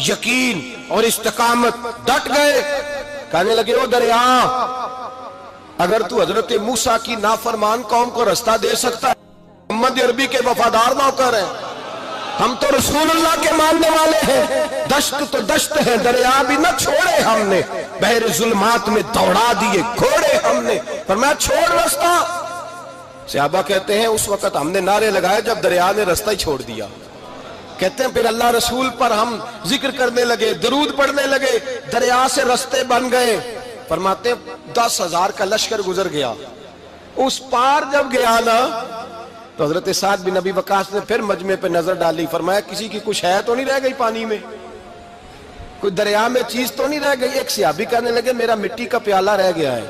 یقین اور استقامت، ڈٹ گئے. کہنے لگے او دریا، اگر تو حضرت موسیٰ کی نافرمان قوم کو رستہ دے سکتا ہے، محمد عربی کے وفادار نوکر ہیں، ہم تو رسول اللہ کے ماننے والے ہیں. دشت تو دشت ہے، دریا بھی نہ چھوڑے ہم نے، بحر ظلمات میں دوڑا دیے گھوڑے ہم نے. فرمایا چھوڑ رستہ. صحابہ کہتے ہیں اس وقت ہم نے نعرے لگائے جب دریا نے رستہ ہی چھوڑ دیا. کہتے ہیں پھر اللہ رسول پر ہم ذکر کرنے لگے، درود پڑھنے لگے، دریا سے رستے بن گئے. فرماتے ہیں 10,000 کا لشکر گزر گیا. اس پار جب گیا نا تو حضرت سعد بن ابی وقاص نے پھر مجمع پہ نظر ڈالی. فرمایا کسی کی کچھ ہے تو نہیں رہ گئی پانی میں، کوئی دریا میں چیز تو نہیں رہ گئی. ایک صحابی کہنے لگے میرا مٹی کا پیالہ رہ گیا ہے.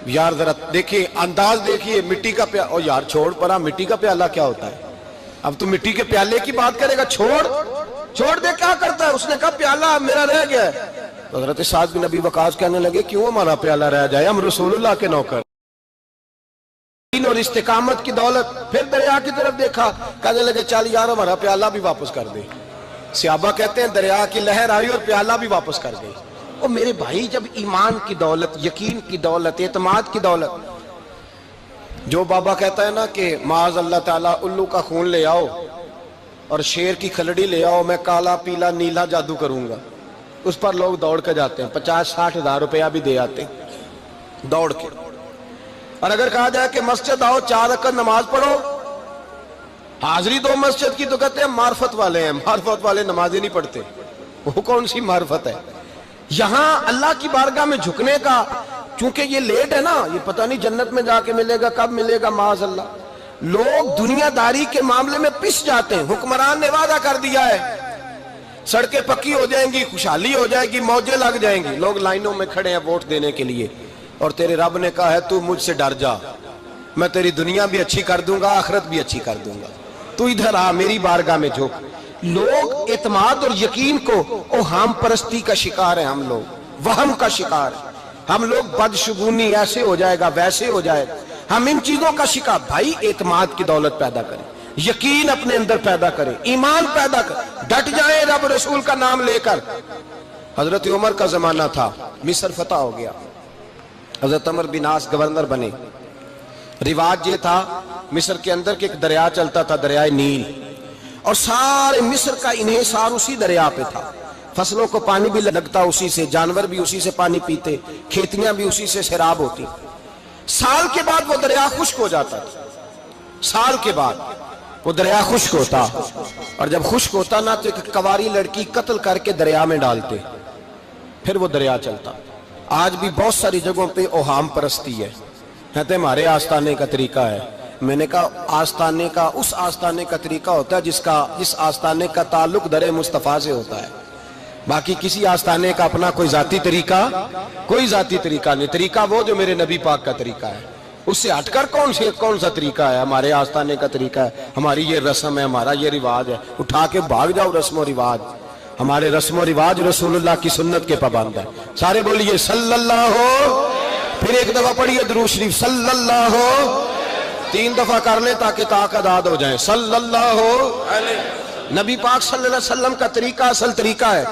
یار ذرا دیکھیے انداز دیکھیے، مٹی کا پیالہ. او یار چھوڑ پرا، مٹی کا پیالہ کیا ہوتا ہے؟ اب تو مٹی کے پیالے کی بات کرے گا. چھوڑ دے، کیا کرتا ہے؟ اس نے کہا پیالہ میرا رہ گیا ہے. تو حضرت سعد بن ابی وقاص کہنے لگے کیوں ہمارا پیالہ رہ جائے، ہم رسول اللہ کے نوکر. اور استقامت کی دولت. پھر دریا کی طرف دیکھا، کہنے لگے چل یار ہمارا پیالہ بھی واپس کر دے. صحابہ کہتے ہیں دریا کی لہر آئی اور پیالہ بھی واپس کر گئی. اور میرے بھائی جب ایمان کی دولت، یقین کی دولت، اعتماد کی دولت، جو بابا کہتا ہے نا کہ معاذ اللہ تعالیٰ الو کا خون لے آؤ اور شیر کی کھلڑی لے آؤ، میں کالا پیلا نیلا جادو کروں گا، اس پر لوگ دوڑ کے جاتے ہیں. 50-60 ہزار روپیہ بھی دے آتے ہیں دوڑ کے. اور اگر کہا جائے کہ مسجد آؤ 4 رکعت نماز پڑھو، حاضری دو مسجد کی، تو کہتے ہیں معرفت والے ہیں. معرفت والے نمازیں نہیں پڑھتے، وہ کون سی معرفت ہے؟ یہاں اللہ کی بارگاہ میں جھکنے کا، چونکہ یہ لیٹ ہے نا، یہ پتہ نہیں جنت میں جا کے ملے گا، کب ملے گا، معاذ اللہ. لوگ دنیا داری کے معاملے میں پس جاتے ہیں. حکمران نے وعدہ کر دیا ہے سڑکیں پکی ہو جائیں گی، خوشحالی ہو جائے گی، موجیں لگ جائیں گی، لوگ لائنوں میں کھڑے ہیں ووٹ دینے کے لیے. اور تیرے رب نے کہا ہے تو مجھ سے ڈر جا، میں تیری دنیا بھی اچھی کر دوں گا، آخرت بھی اچھی کر دوں گا، تو ادھر آ میری بارگاہ میں جھک. لوگ اعتماد اور یقین کو اوہام پرستی کا شکار ہیں، ہم لوگ وہم کا شکار ہیں. ہم لوگ بدشگونی ایسے ہو جائے گا، ویسے ہو جائے گا، ہم ان چیزوں کا شکار. بھائی اعتماد کی دولت پیدا کریں، یقین اپنے اندر پیدا کریں، ایمان پیدا کریں، ڈٹ جائیں رب رسول کا نام لے کر. حضرت عمر کا زمانہ تھا، مصر فتح ہو گیا، حضرت عمر بن عاص گورنر بنے. رواج یہ تھا مصر کے اندر کہ ایک دریا چلتا تھا، دریائے نیل، اور سارے مصر کا انحصار اسی دریا پہ تھا. فصلوں کو پانی بھی لگتا اسی سے، جانور بھی اسی سے پانی پیتے، کھیتیاں بھی اسی سے سیراب ہوتی. سال کے بعد وہ دریا خشک ہو جاتا تھا، سال کے بعد وہ دریا خشک ہوتا، اور جب خشک ہوتا نا تو ایک کواری لڑکی قتل کر کے دریا میں ڈالتے، پھر وہ دریا چلتا. آج بھی بہت ساری جگہوں پہ اوہام پرستی ہے، کہتے ہمارے آستانے کا طریقہ ہے. میں نے کہا آستانے کا اس آستانے کا طریقہ ہوتا ہے جس آستانے کا تعلق در مصطفیٰ سے ہوتا ہے. باقی کسی آستانے کا اپنا کوئی ذاتی طریقہ نہیں. طریقہ وہ جو میرے نبی پاک کا طریقہ ہے، اس سے ہٹ کر کون سا طریقہ ہے؟ ہمارے آستانے کا طریقہ ہے، ہماری یہ رسم ہے، ہمارا یہ رواج ہے. اٹھا کے بھاگ جاؤ رسم و رواج. ہمارے رسم و رواج رسول اللہ کی سنت کے پابند ہے. سارے بولیے صلی اللہ ہو. پھر ایک دفعہ پڑھیے درود شریف صلی اللہ ہو. 3 دفعہ کر لیں تاکہ طاقت آداد ہو جائیں. صلی اللہ ہو. نبی پاک صلی اللہ علیہ وسلم کا طریقہ اصل طریقہ ہے.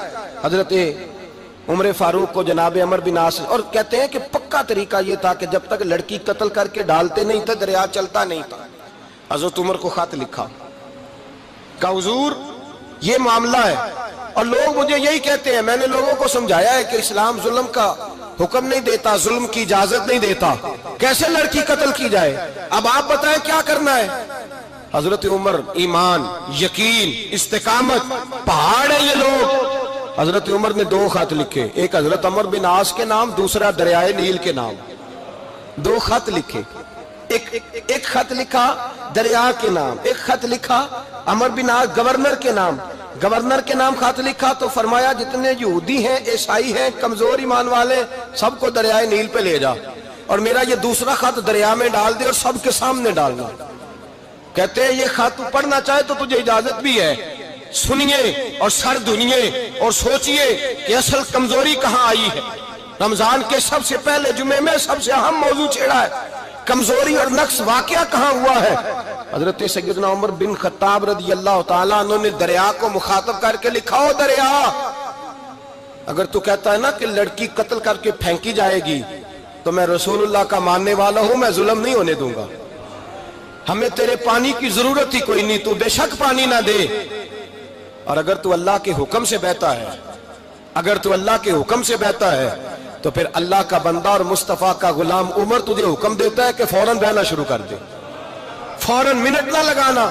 حضرت عمر فاروق کو جناب عمر بن عاص، اور کہتے ہیں کہ پکا طریقہ یہ تھا کہ جب تک لڑکی قتل کر کے ڈالتے نہیں تھے دریا چلتا نہیں تھا. حضرت عمر کو خط لکھا کہ حضور یہ معاملہ ہے، اور لوگ مجھے یہی کہتے ہیں. میں نے لوگوں کو سمجھایا ہے کہ اسلام ظلم کا حکم نہیں دیتا، ظلم کی اجازت نہیں دیتا، کیسے لڑکی قتل کی جائے. اب آپ بتائیں کیا کرنا ہے. حضرت عمر ایمان، یقین، استقامت، پہاڑ ہے یہ لوگ. حضرت عمر نے 2 خط لکھے، ایک حضرت عمر بن عاص کے نام، دوسرا دریائے نیل کے نام. 2 خط لکھے، ایک خط لکھا دریا کے نام، ایک خط لکھا عمر بن عاص گورنر کے نام. گورنر کے نام خط لکھا تو فرمایا جتنے یہودی ہیں، عیسائی ہیں، کمزور ایمان والے، سب کو دریائے نیل پہ لے جا، اور میرا یہ دوسرا خط دریا میں ڈال دے اور سب کے سامنے ڈالنا. کہتے ہیں یہ خط پڑھنا چاہے تو تجھے اجازت بھی ہے، سنیے اور سر دھنیے اور سوچئے کہ اصل کمزوری کہاں آئی ہے. رمضان کے سب سے پہلے جمعے میں سب سے اہم موضوع چھیڑا ہے، کمزوری اور نقص واقعہ کہاں ہوا ہے. حضرت سیدنا عمر بن خطاب رضی اللہ تعالیٰ عنہ نے دریا کو مخاطب کر کے لکھا، ہو دریا اگر تو کہتا ہے نا کہ لڑکی قتل کر کے پھینکی جائے گی تو میں رسول اللہ کا ماننے والا ہوں، میں ظلم نہیں ہونے دوں گا، ہمیں تیرے پانی کی ضرورت ہی کوئی نہیں، تو بے شک پانی نہ دے۔ اور اگر تو اللہ کے حکم سے بہتا ہے، اگر تو اللہ کے حکم سے بہتا ہے تو پھر اللہ کا بندہ اور مصطفیٰ کا غلام عمر تجھے حکم دیتا ہے کہ فوراً بہنا شروع کر دے، فوراً منٹ نہ لگانا۔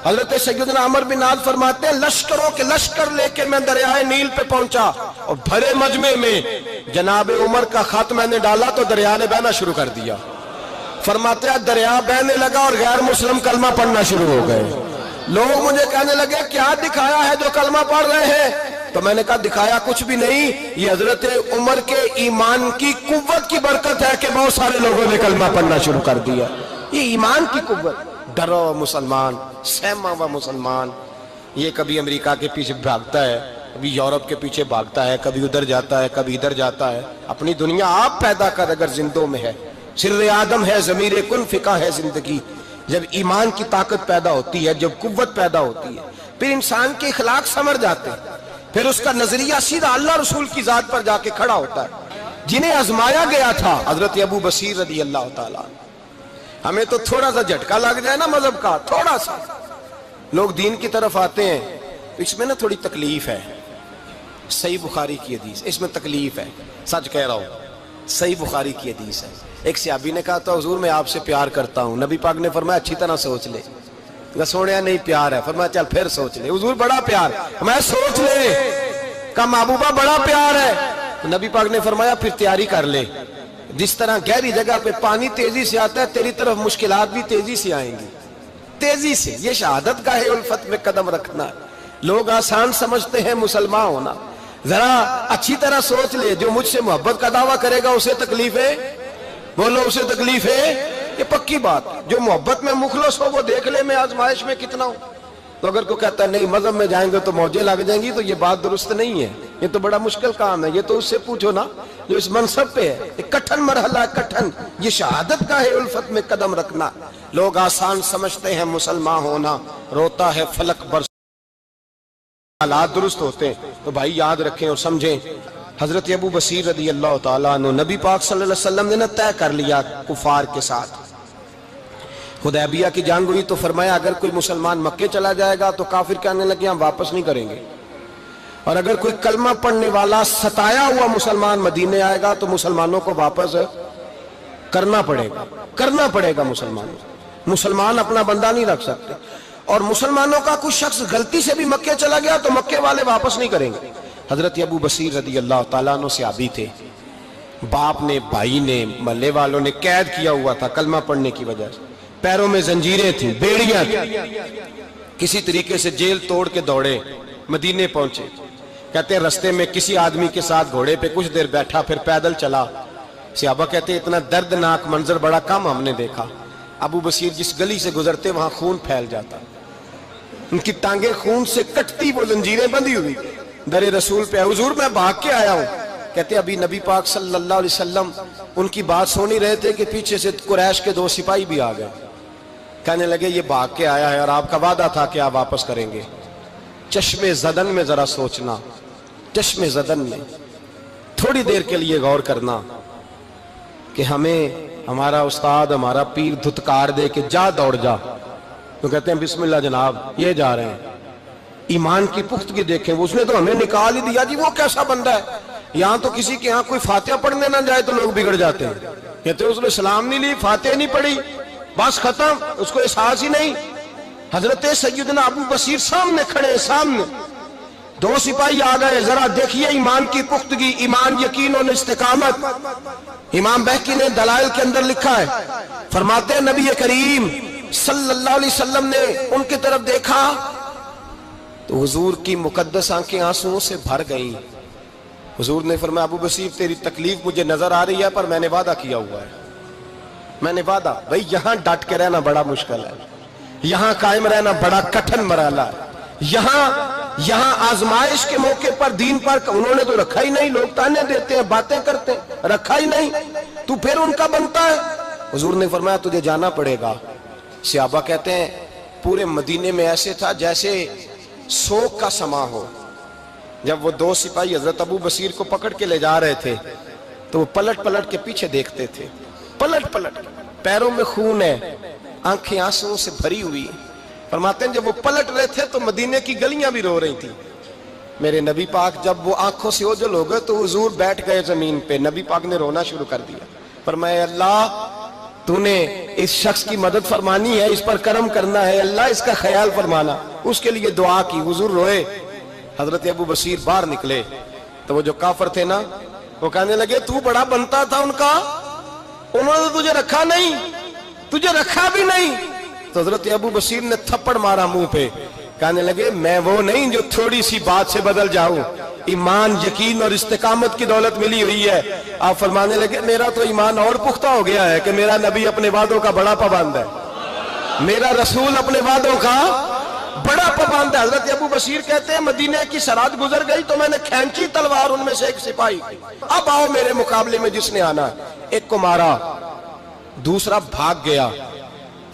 حضرت سیدنا عمر بن عاص فرماتے ہیں لشکروں کے لشکر لے کے میں دریائے نیل پہ پہنچا اور بھرے مجمع میں جناب عمر کا خط میں نے ڈالا تو دریا نے بہنا شروع کر دیا۔ فرماتے ہیں دریا بہنے لگا اور غیر مسلم کلمہ پڑھنا شروع ہو گئے۔ لوگ مجھے کہنے لگے کیا دکھایا ہے جو کلمہ پڑھ رہے ہیں؟ تو میں نے کہا دکھایا کچھ بھی نہیں، یہ حضرت عمر کے ایمان کی قوت کی برکت ہے کہ بہت سارے لوگوں نے کلمہ پڑھنا شروع کر دیا۔ یہ ایمان کی قوت، ڈرا ہوا مسلمان، سہما ہوا مسلمان، یہ کبھی امریکہ کے پیچھے بھاگتا ہے، کبھی یورپ کے پیچھے بھاگتا ہے، کبھی ادھر جاتا ہے، کبھی ادھر جاتا ہے۔ اپنی دنیا آپ پیدا کر اگر زندوں میں ہے، سر آدم ہے، ضمیر کن فقہ ہے زندگی۔ جب ایمان کی طاقت پیدا ہوتی ہے، جب قوت پیدا ہوتی ہے، پھر انسان کے اخلاق سمر جاتے ہیں، پھر اس کا نظریہ سیدھا اللہ رسول کی ذات پر جا کے کھڑا ہوتا ہے۔ جنہیں آزمایا گیا تھا حضرت ابو بصیر رضی اللہ تعالیٰ، ہمیں تو تھوڑا سا جھٹکا لگ جائے نا مذہب کا، تھوڑا سا لوگ دین کی طرف آتے ہیں، اس میں نا تھوڑی تکلیف ہے۔ صحیح بخاری کی حدیث، اس میں تکلیف ہے، سچ کہہ رہا ہوں، صحیح بخاری کی حدیث ہے۔ ایک صحابی نے کہا تھا حضور میں آپ سے پیار کرتا ہوں، نبی پاک نے فرمایا اچھی طرح سوچ لے۔ سونے نہیں پیار ہے، فرمایا چل پھر سوچ لے۔ حضور بڑا پیار، میں سوچ لے۔ کہا محبوبہ بڑا پیار ہے، نبی پاک نے فرمایا پھر تیاری کر لے، جس طرح گہری جگہ پہ پانی تیزی سے آتا ہے تیری طرف مشکلات بھی تیزی سے آئیں گی، تیزی سے۔ یہ شہادت گاہ الفت میں قدم رکھنا ہے۔ لوگ آسان سمجھتے ہیں مسلمان ہونا، ذرا اچھی طرح سوچ لے، جو مجھ سے محبت کا دعویٰ کرے گا اسے تکلیف ہے، بولو اسے تکلیف ہے، یہ پکی بات۔ جو محبت میں مخلص ہو وہ دیکھ لے میں آزمائش میں کتنا ہوں۔ تو اگر کوئی کہتا ہے نہیں مذہب میں جائیں گے تو موجیں لگ جائیں گی، تو یہ بات درست نہیں ہے، یہ تو بڑا مشکل کام ہے۔ یہ تو اس سے پوچھو نا جو اس منصب پہ ہے، ایک کٹھن مرحلہ ہے، کٹھن۔ یہ شہادت کا ہے الفت میں قدم رکھنا۔ لوگ آسان سمجھتے ہیں مسلمان ہونا، روتا ہے فلک برس، حالات درست ہوتے ہیں۔ تو بھائی یاد رکھیں اور سمجھیں، حضرت ابو بصیر رضی اللہ تعالیٰ عنہ، نبی پاک صلی اللہ علیہ وسلم نے طے کر لیا کفار کے ساتھ، حدیبیہ کی جنگ ہوئی تو فرمایا اگر کوئی مسلمان مکے چلا جائے گا تو کافر کہنے لگے ہم واپس نہیں کریں گے، اور اگر کوئی کلمہ پڑھنے والا ستایا ہوا مسلمان مدینے آئے گا تو مسلمانوں کو واپس کرنا پڑے گا مسلمان اپنا بندہ نہیں رکھ سکتے۔ اور مسلمانوں کا کوئی شخص غلطی سے بھی مکے چلا گیا تو مکے والے واپس نہیں کریں گے۔ حضرت ابو بصیر رضی اللہ تعالیٰ عنہ صحابی تھے، باپ نے، بھائی نے، محلے والوں نے قید کیا ہوا تھا کلمہ پڑھنے کی وجہ سے، پیروں میں زنجیریں تھیں، بیڑیاں تھیں، کسی طریقے سے جیل توڑ کے دوڑے مدینے پہنچے۔ کہتے ہیں رستے میں کسی آدمی کے ساتھ گھوڑے پہ کچھ دیر بیٹھا پھر پیدل چلا۔ صحابہ کہتے ہیں اتنا دردناک منظر بڑا کم ہم نے دیکھا۔ ابو بصیر جس گلی سے گزرتے وہاں خون پھیل جاتا، ان کی ٹانگیں خون سے کٹتی، وہ زنجیریں بندھی ہوئی در رسول پہ۔ حضور میں بھاگ کے آیا ہوں۔ کہتے ابھی نبی پاک صلی اللہ علیہ وسلم ان کی بات سن ہی رہے تھے کہ پیچھے سے قریش کے 2 سپاہی بھی آ گئے، کہنے لگے یہ بھاگ کے آیا ہے اور آپ کا وعدہ تھا کہ آپ واپس کریں گے۔ چشم زدن میں ذرا سوچنا، چشم زدن میں تھوڑی دیر کے لیے غور کرنا کہ ہمیں ہمارا استاد، ہمارا پیر دھتکار دے کہ جا دوڑ جا، تو کہتے ہیں بسم اللہ جناب یہ جا رہے ہیں۔ ایمان کی پختگی دیکھیں، اس نے تو ہمیں نکال ہی دیا جی، وہ کیسا بندہ ہے۔ یہاں تو کسی کے یہاں کوئی فاتحہ پڑھنے نہ جائے تو لوگ بگڑ جاتے ہیں، کہتے ہیں اس نے سلام نہیں لی، فاتحہ نہیں پڑھی، بس ختم، اس کو احساس ہی نہیں۔ حضرت سیدنا ابو بصیر سامنے کھڑے، سامنے 2 سپاہی آ گئے، ذرا دیکھیے ایمان کی پختگی، ایمان، یقین اور استقامت۔ امام بہقی نے دلائل کے اندر لکھا ہے، فرماتے ہیں نبی کریم صلی اللہ علیہ وسلم نے ان کی طرف دیکھا تو حضور کی مقدس آنکھیں آنسوؤں سے بھر گئیں۔ حضور نے فرمایا ابو بصیر تیری تکلیف مجھے نظر آ رہی ہے پر میں نے وعدہ کیا ہوا ہے، میں نے وعدہ۔ بھئی یہاں ڈٹ کے رہنا بڑا مشکل ہے، یہاں قائم رہنا بڑا کٹھن مرحلہ ہے۔ یہاں آزمائش کے موقع پر دین پر انہوں نے تو رکھا ہی نہیں، لوگ تانے دیتے ہیں، باتیں کرتے ہیں، رکھا ہی نہیں، تو پھر ان کا بنتا ہے۔ حضور نے فرمایا تجھے جانا پڑے گا۔ صحابہ کہتے ہیں پورے مدینے میں ایسے تھا جیسے سوگ کا سما ہو، جب وہ دو سپاہی حضرت ابو بصیر کو پکڑ کے لے جا رہے تھے تو وہ پلٹ پلٹ کے پیچھے دیکھتے تھے، پلٹ پلٹ، پیروں میں خون ہے، آنکھیں آنسوں سے بھری ہوئی۔ فرماتے ہیں جب وہ پلٹ رہے تھے تو مدینے کی گلیاں بھی رو رہی تھیں۔ میرے نبی پاک جب وہ آنکھوں سے اوجھل ہو گئے تو حضور بیٹھ گئے زمین پہ، نبی پاک نے رونا شروع کر دیا۔ فرمایا اللہ تو نے اس شخص کی مدد فرمانی ہے، اس پر کرم کرنا ہے، اللہ اس کا خیال فرمانا، اس کے لیے دعا کی، حضور روئے۔ حضرت ابو بصیر باہر نکلے تو وہ جو کافر تھے نا وہ کہنے لگے تو بڑا بنتا تھا ان کا، انہوں نے تجھے رکھا نہیں، تجھے رکھا بھی نہیں۔ تو حضرت ابو بصیر نے تھپڑ مارا منہ پہ، کہنے لگے میں وہ نہیں جو تھوڑی سی بات سے بدل جاؤں، ایمان یقین اور استقامت کی دولت ملی ہوئی ہے۔ آپ فرمانے لگے میرا تو ایمان اور پختہ ہو گیا ہے کہ میرا نبی اپنے وعدوں کا بڑا پابند ہے، میرا رسول اپنے وعدوں کا بڑا پابند ہے۔ حضرت ابو بصیر کہتے ہیں مدینے کی سرحد گزر گئی تو میں نے کھینچی تلوار ان میں سے ایک سپاہی، اب آؤ میرے مقابلے میں جس نے آنا ہے۔ ایک کو مارا، دوسرا بھاگ گیا۔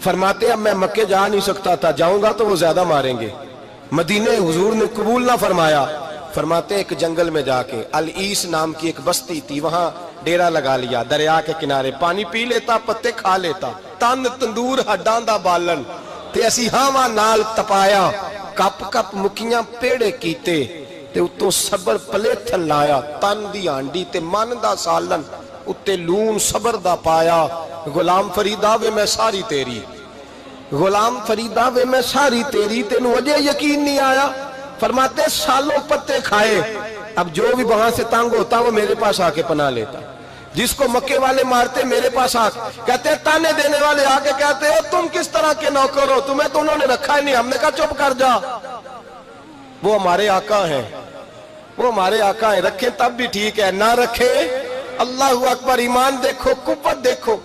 فرماتے ہیں اب میں مکے جا نہیں سکتا تھا، جاؤں گا تو وہ زیادہ ماریں گے، مدینے حضور نے قبول نہ فرمایا۔ فرماتے ہیں ایک جنگل میں جا کے العیس نام کی ایک بستی تھی، وہاں ڈیرا لگا لیا، دریا کے کنارے، پانی پی لیتا، پتے کھا لیتا، تن تندور ہڈاں دا بالن تے اسی ہاواں نال تپایا، کپ کپ مکیاں پیڑے کیتے تے اتوں صبر پلیتھن لایا، تن دی ہانڈی تے من دا سالن اتے لون صبر دا پایا۔ غلام فریدا وے میں ساری تیری، غلام فریدا وے میں ساری تیری، تینوں اجے یقین نہیں آیا؟ فرماتے سالوں پتے کھائے، اب جو بھی وہاں سے تنگ ہوتا وہ میرے پاس آ کے پناہ لیتا، جس کو مکے والے مارتے میرے پاس آ کے کہتے تانے دینے والے آ کے کہتے ہو تم کس طرح کے نوکر ہو، تمہیں تو انہوں نے رکھا ہی نہیں۔ ہم نے کہا چپ کر جا، وہ ہمارے آقا ہیں، وہ ہمارے آقا ہیں، رکھیں تب بھی ٹھیک ہے، نہ رکھیں اللہ اکبر۔ ایمان دیکھو، قوت دیکھو،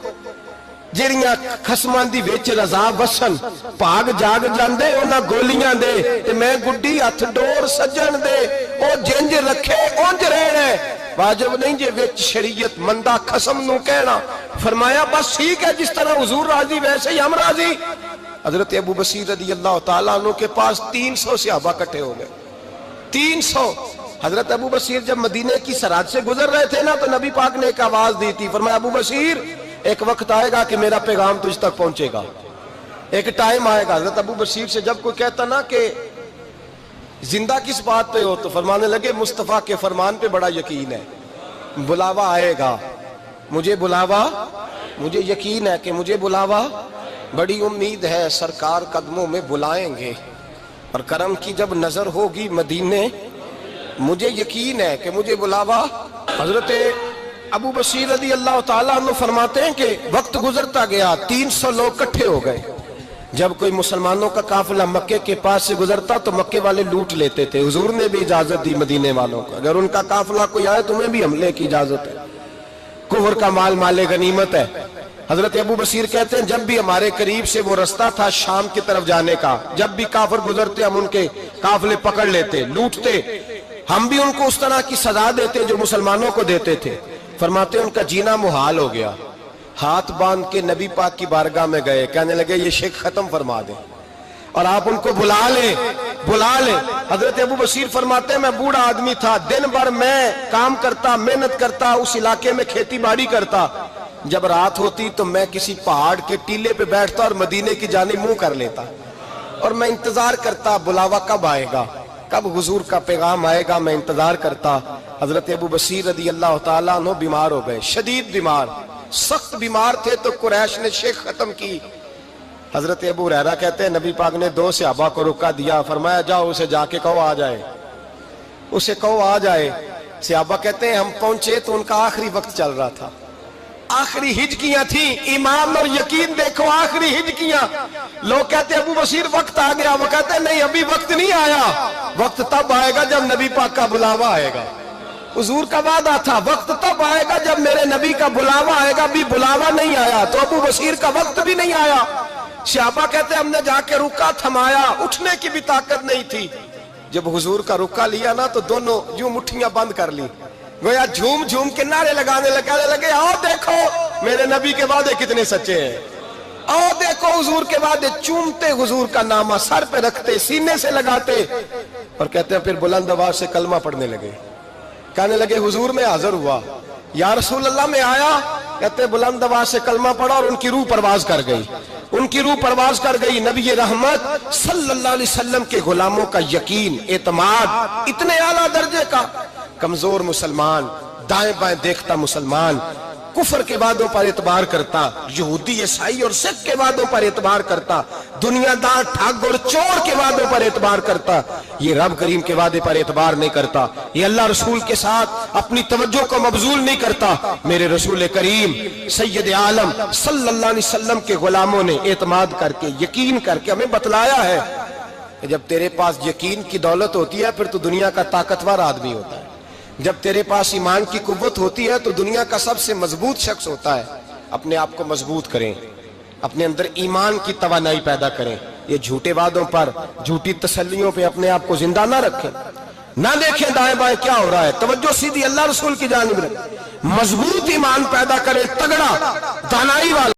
جیڑیاں خسمان دی ویچ رضا وسن پاگ جاگ جاندے انہاں گولیاں دے تے میں گڈی ہتھ ڈور سجن دے، او جنج رکھے اونج رہنے، واجب نہیں جے ویچ شریعت مندہ خسم نو کہنا۔ فرمایا بس ٹھیک ہے، جس طرح حضور راضی ویسے ہی ہم راضی۔ حضرت ابو بصیر رضی اللہ تعالیٰ عنہ کے پاس 300 صحابہ کٹھے ہو گئے، 300۔ حضرت ابو بصیر جب مدینے کی سرحد سے گزر رہے تھے نا تو نبی پاک نے ایک آواز دی تھی، فرمایا ابو بصیر ایک وقت آئے گا کہ میرا پیغام تجھ تک پہنچے گا، ایک ٹائم آئے گا۔ حضرت ابو بصیر سے جب کوئی کہتا نا کہ زندہ کس بات پہ ہو تو فرمانے لگے مصطفیٰ کے فرمان پہ بڑا یقین ہے، بلاوا آئے گا، مجھے بلاوا، مجھے یقین ہے کہ مجھے بلاوا، بڑی امید ہے سرکار قدموں میں بلائیں گے، اور کرم کی جب نظر ہوگی مدینے، مجھے یقین ہے کہ مجھے بلاوا۔ حضرت ابو بصیر رضی اللہ تعالیٰ عنہ فرماتے ہیں کہ وقت گزرتا گیا، 300 لوگ کٹھے ہو گئے۔ جب کوئی مسلمانوں کا قافلہ مکے کے پاس سے گزرتا تو مکے والے لوٹ لیتے تھے، حضور نے بھی اجازت دی مدینے والوں کو، اگر ان کا قافلہ کوئی آئے تمہیں بھی حملے کی اجازت ہے، کفر کا مال مال غنیمت ہے۔ حضرت ابو بصیر کہتے ہیں جب بھی ہمارے قریب سے وہ رستہ تھا شام کی طرف جانے کا، جب بھی کافر گزرتے ہم ان کے قافلے پکڑ لیتے، لوٹتے، ہم بھی ان کو اس طرح کی سزا دیتے جو مسلمانوں کو دیتے تھے۔ فرماتے ان کا جینا محال ہو گیا، ہاتھ باندھ کے نبی پاک کی بارگاہ میں گئے، کہنے لگے یہ شرک ختم فرما دیں اور آپ ان کو بلا لیں، بلا لیں۔ حضرت ابو بصیر فرماتے ہیں میں بوڑھا آدمی تھا، دن بھر میں کام کرتا، محنت کرتا، اس علاقے میں کھیتی باڑی کرتا، جب رات ہوتی تو میں کسی پہاڑ کے ٹیلے پہ بیٹھتا اور مدینے کی جانب منہ کر لیتا اور میں انتظار کرتا بلاوا کب آئے گا، کب حضور کا پیغام آئے گا، میں انتظار کرتا۔ حضرت ابو بصیر رضی اللہ تعالیٰ عنہ بیمار ہو گئے، شدید بیمار، سخت بیمار تھے تو قریش نے شیخ ختم کی۔ حضرت ابو ہریرہ کہتے ہیں نبی پاک نے 2 صحابہ کو رکا دیا، فرمایا جاؤ اسے جا کے کہو آ جائے، اسے کہو آ جائے۔ صحابہ کہتے ہیں ہم پہنچے تو ان کا آخری وقت چل رہا تھا، آخری ہجکیاں تھیں، ایمان اور یقین دیکھو، آخری ہجکیاں۔ لوگ کہتے ہیں ابو بصیر وقت آ گیا، وہ کہتے ہیں نہیں ابھی وقت نہیں آیا، وقت تب آئے گا جب نبی پاک کا بلاوا آئے گا، حضور کا وعدہ تھا وقت تب آئے گا جب میرے نبی کا بلاوا آئے گا، ابھی بلاوا نہیں آیا تو ابو بصیر کا وقت بھی نہیں آیا۔ صحابہ کہتے ہیں ہم نے جا کے رکا، تھمایا، اٹھنے کی بھی طاقت نہیں تھی۔ جب حضور کا رکا لیا نا تو دونوں یوں مٹھیاں بند کر لی، گویا جھوم جھوم کے نعرے لگانے لگے آؤ دیکھو میرے نبی کے وعدے کتنے سچے ہیں، آؤ دیکھو حضور کے وعدے، چومتے حضور کا نامہ، سر پہ رکھتے، سینے سے لگاتے۔ اور کہتے ہیں پھر بلند آواز سے کلمہ پڑھنے لگے. کہنے لگے حضور میں حاضر ہوا, یا رسول اللہ میں آیا. کہتے ہیں بلند آواز سے کلمہ پڑھا اور ان کی روح پرواز کر گئی, ان کی روح پرواز کر گئی. نبی رحمت صلی اللہ علیہ وسلم کے غلاموں کا یقین, اعتماد اتنے اعلیٰ درجے کا. کمزور مسلمان, دائیں بائیں دیکھتا مسلمان, کفر کے وعدوں پر اعتبار کرتا, یہودی عیسائی اور سکھ کے وعدوں پر اعتبار کرتا, دنیا دار ٹھگ اور چور کے وعدوں پر اعتبار کرتا, یہ رب کریم کے وعدے پر اعتبار نہیں کرتا, یہ اللہ رسول کے ساتھ اپنی توجہ کو مبذول نہیں کرتا. میرے رسول کریم سید عالم صلی اللہ علیہ وسلم کے غلاموں نے اعتماد کر کے, یقین کر کے ہمیں بتلایا ہے کہ جب تیرے پاس یقین کی دولت ہوتی ہے پھر تو دنیا کا طاقتور آدمی ہوتا ہے. جب تیرے پاس ایمان کی قوت ہوتی ہے تو دنیا کا سب سے مضبوط شخص ہوتا ہے. اپنے آپ کو مضبوط کریں, اپنے اندر ایمان کی توانائی پیدا کریں. یہ جھوٹے وعدوں پر, جھوٹی تسلیوں پہ اپنے آپ کو زندہ نہ رکھیں, نہ دیکھیں دائیں بائیں کیا ہو رہا ہے, توجہ سیدھی اللہ رسول کی جانب رکھیں. مضبوط ایمان پیدا کریں, تگڑا دانائی والا.